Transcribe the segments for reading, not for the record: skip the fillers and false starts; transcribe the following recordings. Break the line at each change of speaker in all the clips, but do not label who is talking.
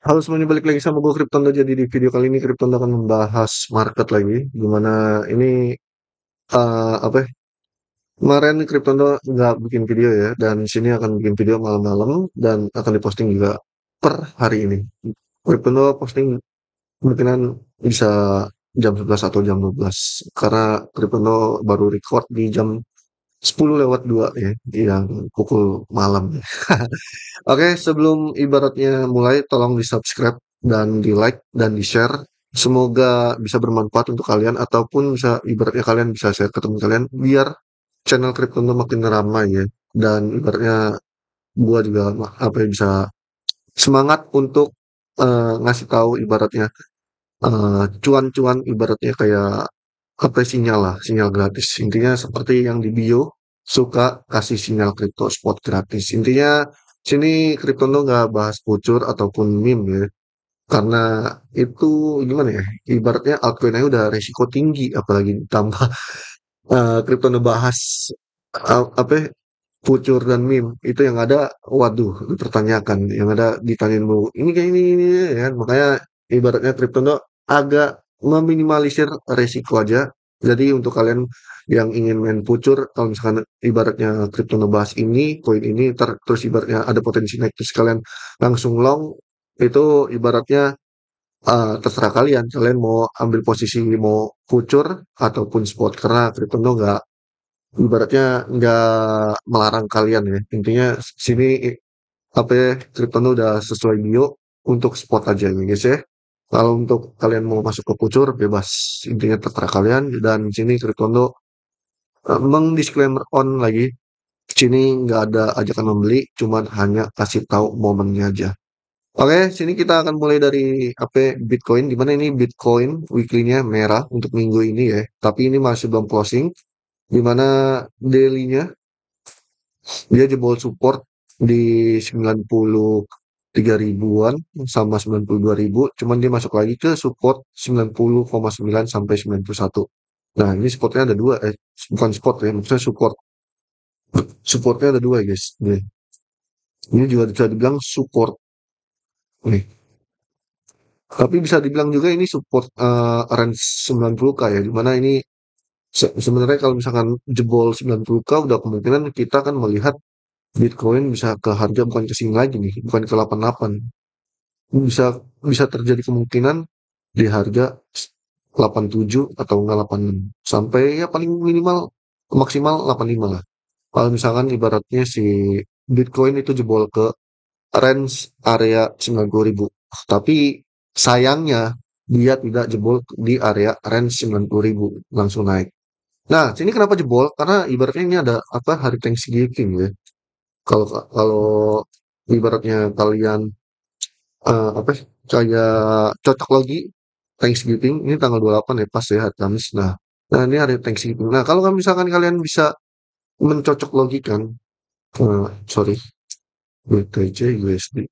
Halo semuanya, balik lagi sama gue Kryptondo. Jadi di video kali ini Kryptondo akan membahas market lagi. Gimana ini apa ya? Kemarin Kryptondo nggak bikin video ya, dan sini akan bikin video malam-malam dan akan diposting juga per hari ini. Kryptondo posting kemungkinan bisa jam 11 atau jam 12 karena Kryptondo baru record di jam 10 lewat 2 ya, yang pukul malam ya. Oke, sebelum ibaratnya mulai, tolong di-subscribe dan di-like dan di-share. Semoga bisa bermanfaat untuk kalian ataupun bisa ibaratnya kalian bisa share ke teman kalian biar channel Crypto makin ramai ya. Dan ibaratnya gua juga apa ya bisa semangat untuk ngasih tahu ibaratnya cuan-cuan ibaratnya kayak apa ya, sinyal lah, sinyal gratis. Intinya seperti yang di bio, suka kasih sinyal kripto spot gratis. Intinya sini Kriptondo nggak bahas bocor ataupun meme ya. Karena itu gimana ya? Ibaratnya altcoin aja udah resiko tinggi, apalagi ditambah Kriptondo bahas apa ya, bocor dan meme. Itu yang ada, waduh, dipertanyakan. Yang ada ditanyain mulu, ini kayak ini ya kan. Makanya ibaratnya Kriptondo agak meminimalisir resiko aja. Jadi untuk kalian yang ingin main pucur, kalau misalkan ibaratnya kripto ngebahas ini, koin ini, terus ibaratnya ada potensi naik, terus kalian langsung long, itu ibaratnya terserah kalian. Kalian mau ambil posisi mau pucur ataupun spot, karena kripto nggak ibaratnya nggak melarang kalian ya. Intinya sini apa ya, Triptono udah sesuai bio untuk spot aja nih guys ya. Kalau untuk kalian mau masuk ke kucur, bebas. Intinya terserah kalian. Dan di sini Triptono mengdisclaimer on lagi. Sini nggak ada ajakan membeli, cuman hanya kasih tahu momennya aja. Oke, sini kita akan mulai dari apa ya, Bitcoin. Dimana ini Bitcoin weekly-nya merah untuk minggu ini ya. Tapi ini masih belum closing. Dimana daily-nya dia jebol support di 93 ribuan sama 92 ribu, cuman dia masuk lagi ke support 90,9 sampai 91. Nah, ini supportnya ada dua, bukan support ya, maksudnya supportnya ada dua guys. Nih, ini juga bisa dibilang support nih. Tapi bisa dibilang juga ini support range 90k ya, dimana ini sebenarnya kalau misalkan jebol 90k udah kemungkinan kita akan melihat Bitcoin bisa ke harga bukan ke sini lagi nih, bukan ke 88. Bisa bisa terjadi kemungkinan di harga 87 atau enggak 86 sampai ya paling minimal maksimal 85 lah. Kalau misalkan ibaratnya si Bitcoin itu jebol ke range area 90 ribu. Tapi sayangnya dia tidak jebol di area range 90 ribu, langsung naik. Nah, sini kenapa jebol? Karena ibaratnya ini ada apa hari Thanksgiving ya. Kalau kalau ibaratnya kalian apa sih, kayak cocok lagi Thanksgiving ini tanggal 28 ya, pas ya hari Kamis. Nah ini hari Thanksgiving. Nah kalau misalkan kalian bisa mencocok logikan, sorry, BTC USD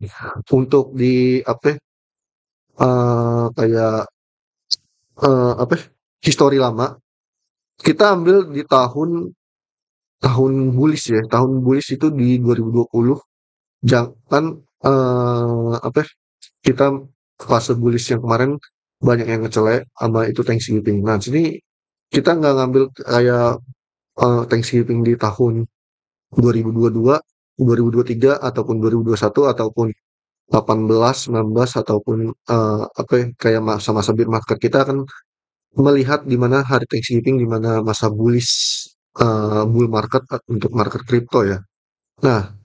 untuk di apa ya, kayak apa ya, histori lama, kita ambil di tahun tahun bullish ya, tahun bullish itu di 2020. Jangan apa ya, kita fase bullish yang kemarin banyak yang ngecelek sama itu Thanksgiving. Nah, sini kita nggak ngambil kayak Thanksgiving di tahun 2022, 2023, ataupun 2021, ataupun 18, 19, ataupun apa ya, kayak masa-masa bear market. Kita akan melihat di mana hari Thanksgiving, di mana masa bullish bull market untuk market kripto ya. Nah,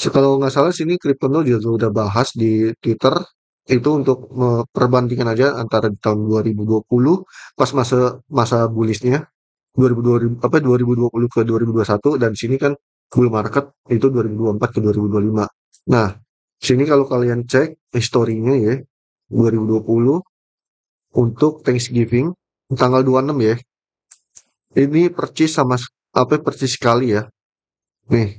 kalau nggak salah sini Kriptono juga udah bahas di Twitter itu untuk perbandingan aja antara di tahun 2020 pas masa masa bullishnya 2020 apa 2020 ke 2021, dan sini kan bull market itu 2024 ke 2025. Nah, sini kalau kalian cek historinya ya 2020 untuk Thanksgiving tanggal 26 ya. Ini percis sama apa percis sekali ya. Nih,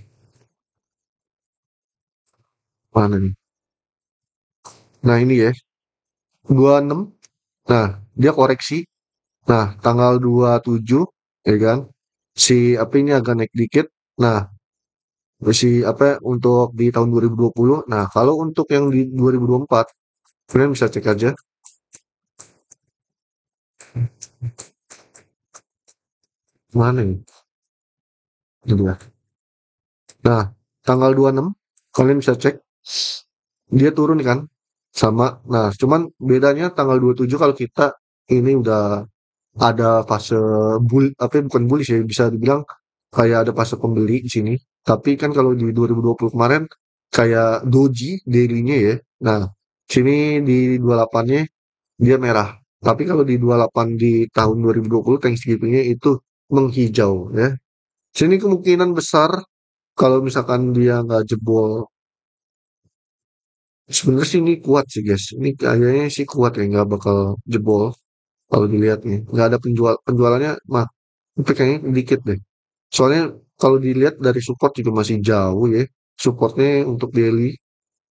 mana nih? Nah, ini ya 26. Nah, dia koreksi. Nah, tanggal 27, ya kan? Si apa ini agak naik dikit. Nah, si apa untuk di tahun 2020. Nah, kalau untuk yang di 2024 Kalian bisa cek aja. Mana nih? Ini dia. Nah, tanggal 26 kalian bisa cek dia turun kan sama. Nah, cuman bedanya tanggal 27 kalau kita ini udah ada fase apa ya, bukan bullish ya, bisa dibilang kayak ada fase pembeli di sini. Tapi kan kalau di 2020 kemarin kayak doji daily-nya ya. Nah, sini di 28-nya dia merah. Tapi kalau di 28 di tahun 2020 Thanksgiving-nya itu menghijau ya. Sini kemungkinan besar kalau misalkan dia nggak jebol, sebenarnya sih ini kuat sih guys. Ini kayaknya sih kuat ya, nggak bakal jebol kalau dilihat nih. Nggak ada penjualannya mah, tapi kayaknya dikit deh. Soalnya kalau dilihat dari support juga masih jauh ya. Supportnya untuk daily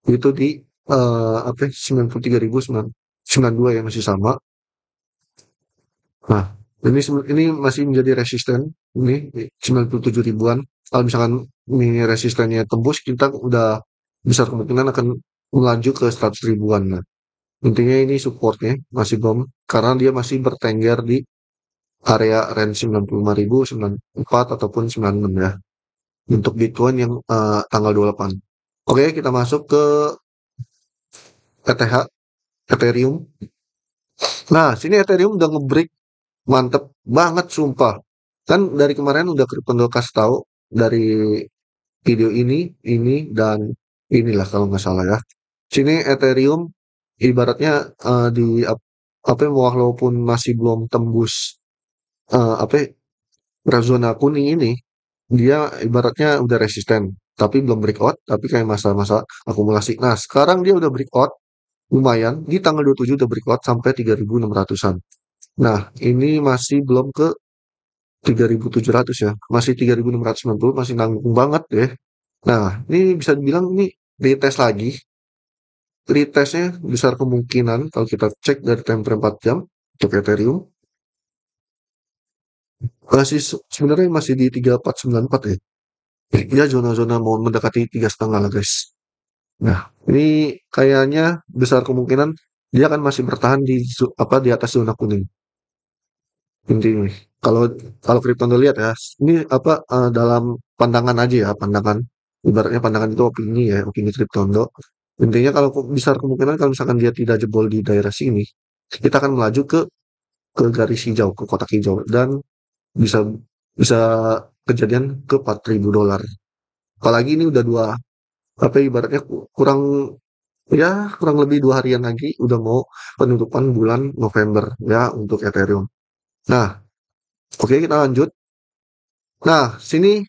itu di apa ya, 93.992 ya, masih sama. Nah, ini masih menjadi resisten ini 97 ribuan. Kalau misalkan ini resistennya tembus, kita udah besar kemungkinan akan melaju ke 100 ribuan. Nah, intinya ini supportnya masih belum, karena dia masih bertengger di area range 95.000, 94 ataupun 96 ya. Untuk Bitcoin yang tanggal 28. Oke, kita masuk ke ETH, Ethereum. Nah, sini Ethereum udah nge-break mantep banget sumpah. Kan dari kemarin udah Crypto kasih tahu dari video dan inilah kalau nggak salah ya. Sini Ethereum ibaratnya di apa ya, walaupun masih belum tembus apa ya, zona kuning ini, dia ibaratnya udah resisten, tapi belum breakout, tapi kayak masa-masa akumulasi. Nah, sekarang dia udah breakout, lumayan, di tanggal 27 udah breakout sampai 3.600-an. Nah, ini masih belum ke 3.700 ya, masih 3.690, masih nanggung banget ya. Nah, ini bisa dibilang ini retest lagi. Retestnya besar kemungkinan kalau kita cek dari time frame 4 jam untuk Ethereum, masih sebenarnya masih di 3494 ya. Ya zona-zona mau mendekati 3,5 lah guys. Nah, ini kayaknya besar kemungkinan dia akan masih bertahan di apa di atas zona kuning. Intinya nih. Kalau kalau Krypton lihat ya, ini apa dalam pandangan aja ya, pandangan ibaratnya pandangan itu opini ya, opini Kryptondo. Intinya kalau besar kemungkinan kalau misalkan dia tidak jebol di daerah sini, kita akan melaju ke garis hijau, ke kotak hijau dan bisa bisa kejadian ke $4.000. Apalagi ini udah dua apa ibaratnya kurang ya kurang lebih 2 harian lagi udah mau penutupan bulan November ya untuk Ethereum. Nah, oke kita lanjut. Nah, sini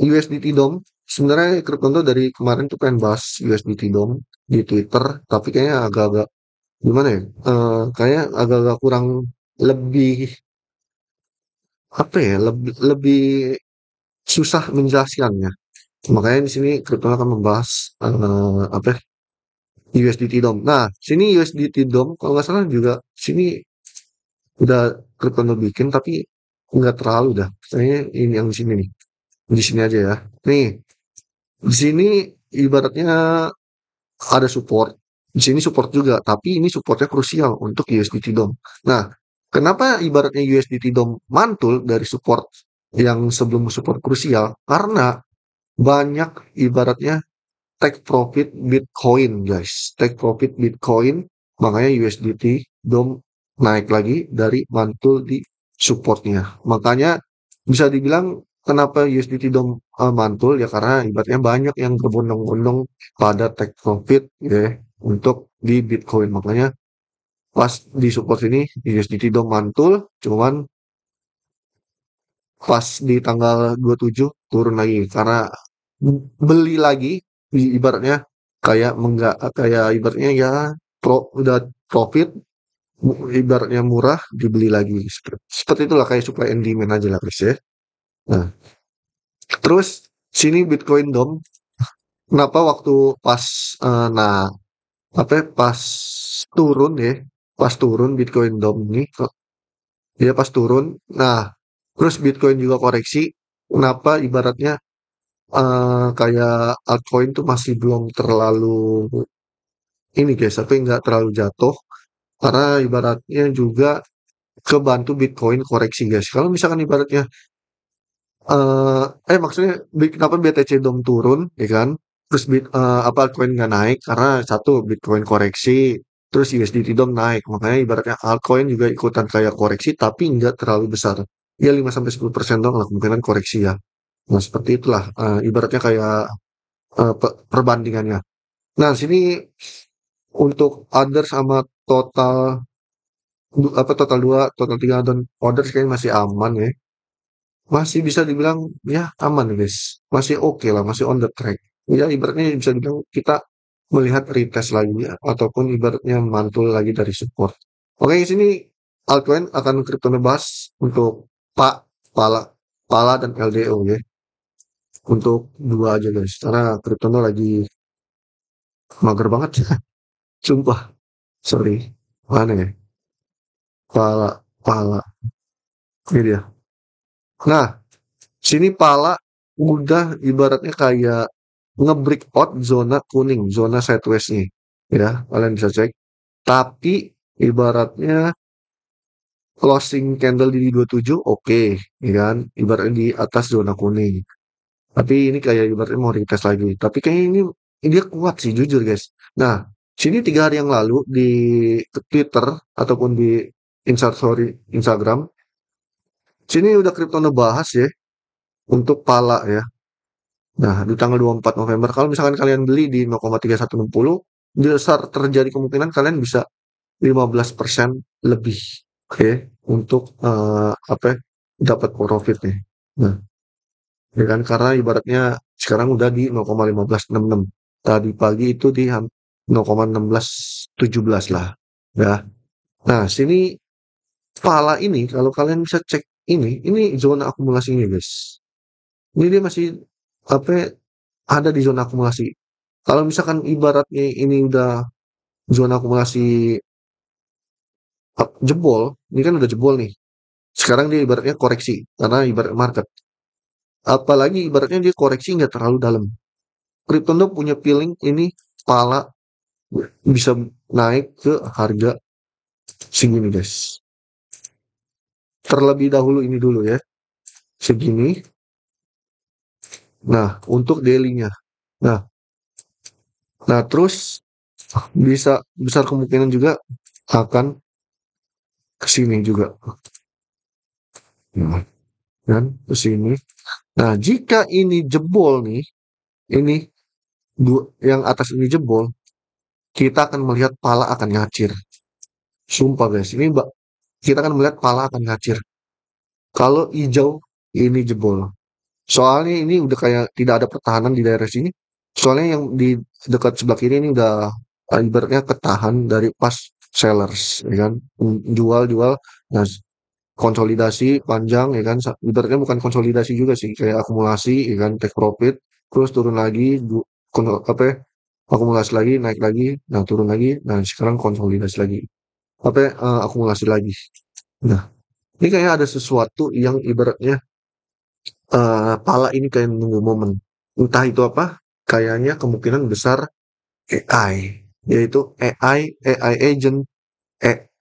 USDT DOM. Sebenarnya Crypto dari kemarin tuh pengen bahas USDT DOM di Twitter, tapi kayaknya agak-agak gimana ya? Kayaknya agak-agak kurang lebih apa ya? Lebih lebih susah menjelaskannya. Makanya di sini Crypto akan membahas apa ya, USDT DOM. Nah, sini USDT DOM kalau nggak salah juga sini udah Crypto bikin tapi nggak terlalu dah. Kayaknya ini yang di sini nih. Di sini aja ya. Nih, di sini ibaratnya ada support. Di sini support juga, tapi ini supportnya krusial untuk USDT DOM. Nah, kenapa ibaratnya USDT DOM mantul dari support yang sebelum support krusial? Karena banyak ibaratnya take profit Bitcoin, guys. Take profit Bitcoin, makanya USDT DOM naik lagi dari mantul di supportnya. Makanya bisa dibilang kenapa USDT DOM mantul ya karena ibaratnya banyak yang berbondong-bondong pada take profit ya untuk di Bitcoin. Makanya pas di support ini USDT DOM mantul, cuman pas di tanggal 27 turun lagi karena beli lagi ibaratnya kayak menggak kayak ibaratnya ya udah profit ibaratnya murah dibeli lagi seperti itulah kayak supply and demand aja lah guys ya. Nah, terus sini Bitcoin dom kenapa waktu pas nah apa ya, pas turun ya pas turun Bitcoin dom ini kok ya pas turun nah terus Bitcoin juga koreksi kenapa ibaratnya kayak altcoin tuh masih belum terlalu ini guys, tapi nggak terlalu jatuh karena ibaratnya juga kebantu Bitcoin koreksi guys. Kalau misalkan ibaratnya maksudnya kenapa BTC Dom turun, ya kan? Terus apa koin nggak naik karena satu Bitcoin koreksi, terus USDT Dom naik. Makanya ibaratnya altcoin juga ikutan kayak koreksi, tapi nggak terlalu besar. Ya 5-10% dong lah kemungkinan koreksi ya. Nah seperti itulah ibaratnya kayak perbandingannya. Nah sini untuk others sama total total 2, total 3 dan others kayaknya masih aman ya. Masih bisa dibilang, ya aman nih guys. Masih oke lah, masih on the track. Ya ibaratnya bisa dibilang kita melihat retest lagi ya, ataupun ibaratnya mantul lagi dari support. Oke, di sini altcoin akan crypto bahas untuk Pak, Pala, Pala dan LDO ya. Untuk dua aja guys. Karena crypto lagi mager banget. Sumpah. Sorry. Mana ya? Pala, Pala. Ini dia. Nah, sini pala udah ibaratnya kayak nge-break out zona kuning, zona sideways nih. Ya, kalian bisa cek. Tapi ibaratnya closing candle di 27 oke, ya kan? Ibaratnya di atas zona kuning. Tapi ini kayak ibaratnya mau retest lagi. Tapi kayaknya ini dia kuat sih jujur guys. Nah, sini 3 hari yang lalu di Twitter ataupun di Instagram, sini udah Crypto bahas ya untuk pala ya. Nah, di tanggal 24 November, kalau misalkan kalian beli di 0,3160, besar terjadi kemungkinan kalian bisa 15% lebih, oke, untuk apa ya, dapat profit nih. Nah, ya kan karena ibaratnya sekarang udah di 0,1566. Tadi pagi itu di 0,1617 lah. Ya. Nah, sini pala ini kalau kalian bisa cek ini zona akumulasinya, guys. Ini dia masih apa ya, ada di zona akumulasi. Kalau misalkan ibaratnya ini udah zona akumulasi jebol, ini kan udah jebol nih. Sekarang dia ibaratnya koreksi karena ibarat market. Apalagi ibaratnya dia koreksi nggak terlalu dalam. Crypto punya feeling ini pala bisa naik ke harga segini guys. Terlebih dahulu ini dulu ya, segini. Nah, untuk daily-nya. Nah, nah terus bisa besar kemungkinan juga akan ke sini juga. Nah, kan ke sini. Nah, jika ini jebol nih, ini yang atas ini jebol, kita akan melihat pala akan ngacir. Sumpah guys, ini mbak, kita akan melihat pala akan ngacir. Kalau hijau ini jebol. Soalnya ini udah kayak tidak ada pertahanan di daerah sini. Soalnya yang di dekat sebelah kiri ini udah ibaratnya ketahan dari pas sellers, ya kan? Jual-jual, nah konsolidasi panjang, ya kan? Ibaratnya bukan konsolidasi juga sih, kayak akumulasi, ya kan? Take profit, terus turun lagi, apa ya? Akumulasi lagi, naik lagi, nah turun lagi, nah sekarang konsolidasi lagi, apa ya, akumulasi lagi. Nah, ini kayak ada sesuatu yang ibaratnya pala ini kayak menunggu momen. Entah itu apa, kayaknya kemungkinan besar AI, yaitu AI agent,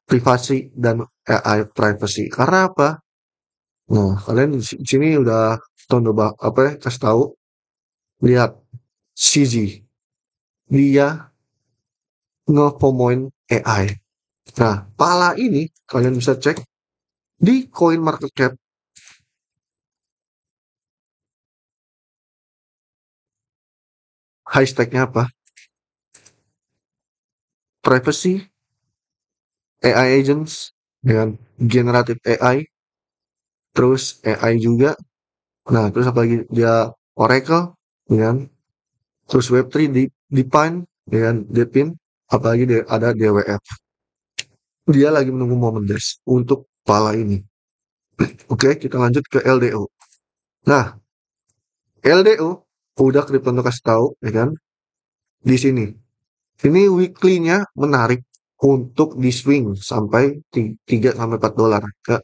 privasi dan AI privacy. Karena apa? Nah, kalian di sini udah coba apa ya, kasih tahu, lihat CZ, dia nge-pomoin AI. Nah, pala ini kalian bisa cek di Coin Market Cap, hashtagnya apa? Privacy, AI agents, dengan generative AI, terus AI juga. Nah, terus apa lagi? Dia Oracle, ya kan? Terus Web3 di Define, ya kan? Depin, apalagi ada DWF. Dia lagi menunggu momen guys untuk pala ini. Oke, kita lanjut ke LDO. Nah, LDO udah Crypto kasih tahu, ya kan? Di sini. Ini weekly-nya menarik untuk di swing sampai 3 sampai 4 dolar ke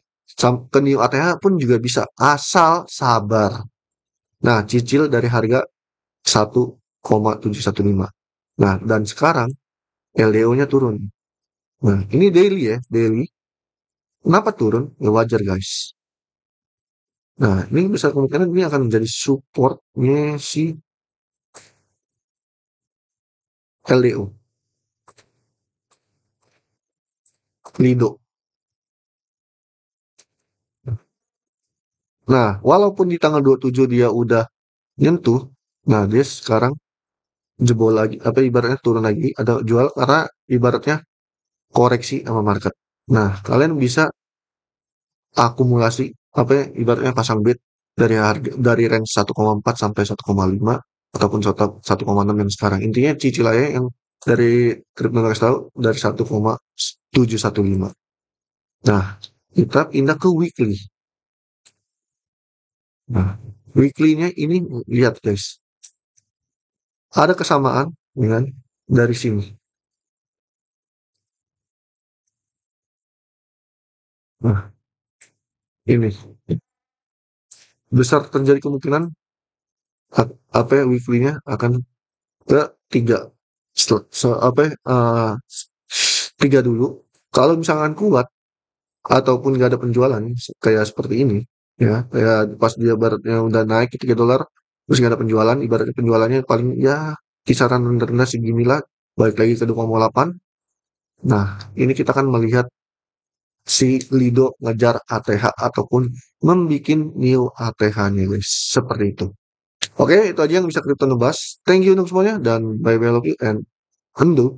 new ATH pun juga bisa asal sabar. Nah, cicil dari harga 1,715. Nah, dan sekarang LDO-nya turun. Nah, ini daily ya, daily. Kenapa turun? Ya wajar guys. Nah, ini besar kemungkinan ini akan menjadi supportnya si LDO, Lido. Nah, walaupun di tanggal 27 dia udah nyentuh, nah dia sekarang jebol lagi, apa ibaratnya turun lagi, ada jual karena ibaratnya koreksi sama market. Nah, kalian bisa akumulasi apa ya, ibaratnya pasang bid dari harga dari range 1,4 sampai 1,5 ataupun 1,6 yang sekarang. Intinya cicil aja yang dari cryptocurrency tahu dari 1,715. Nah, kita pindah ke weekly. Nah, weekly-nya ini lihat guys, ada kesamaan dengan dari sini. Nah, ini besar terjadi kemungkinan apa ya, weekly-nya akan ke tiga. Apa ya, tiga dulu. Kalau misalkan kuat ataupun nggak ada penjualan kayak seperti ini, ya kayak pas dia baratnya udah naik ke $3 terus nggak ada penjualan, ibaratnya penjualannya paling ya kisaran rendah seginilah, balik lagi ke 2,8. Nah, ini kita akan melihat si Lido ngejar ATH ataupun membikin new ATH-nya guys, seperti itu. Oke, itu aja yang bisa kita ngebahas. Thank you untuk semuanya dan bye bye love you and undo.